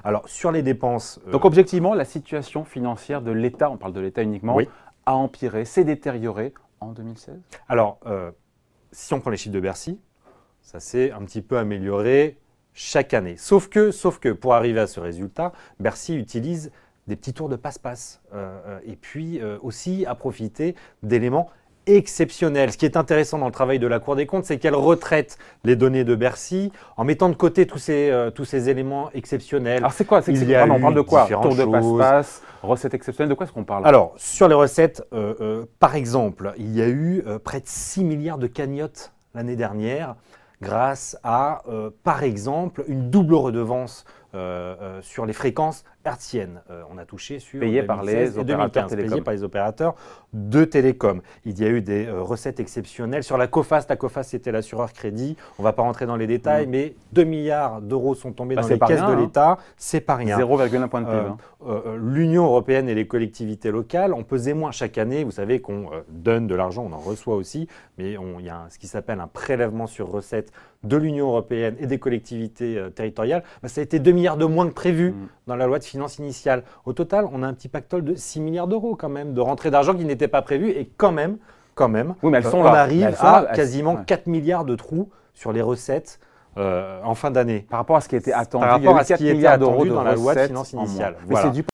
Alors, sur les dépenses… Donc, objectivement, la situation financière de l'État, on parle de l'État uniquement, Oui. a empiré, s'est détériorée en 2016? Alors, si on prend les chiffres de Bercy, ça s'est un petit peu amélioré chaque année. Sauf que pour arriver à ce résultat, Bercy utilise des petits tours de passe-passe et puis aussi à profiter d'éléments exceptionnels. Ce qui est intéressant dans le travail de la Cour des comptes, c'est qu'elle retraite les données de Bercy en mettant de côté tous ces éléments exceptionnels. Alors, c'est quoi? On parle de quoi? Tour de passe-passe, recettes exceptionnelles, de quoi est-ce qu'on parle? Alors, sur les recettes, par exemple, il y a eu près de 6 milliards de cagnottes l'année dernière grâce à, par exemple, une double redevance sur les fréquences hertziennes. On a touché sur Payé par les opérateurs télécoms. Payé par les opérateurs de télécom. Il y a eu des recettes exceptionnelles. Sur la COFAS c'était l'assureur crédit. On ne va pas rentrer dans les détails, mais 2 milliards d'euros sont tombés dans les caisses de l'État. C'est pas rien. 0,1 point de PIB. L'Union européenne et les collectivités locales ont pesé moins chaque année. Vous savez qu'on donne de l'argent, on en reçoit aussi, mais il y a ce qui s'appelle un prélèvement sur recettes de l'Union européenne et des collectivités territoriales. Ça a été 2 milliards de moins que prévu dans la loi de finances initiale. Au total, on a un petit pactole de 6 milliards d'euros quand même de rentrée d'argent qui n'était pas prévu et quand même, oui, mais elles sont on là. arrive à quasiment 4 milliards de trous sur les recettes en fin d'année. Par rapport à ce qui était attendu, Par rapport à ce il y a eu 4 qui était milliards attendu d'euros dans la loi de recettes finances en moins. initiale. Mais Voilà. c'est du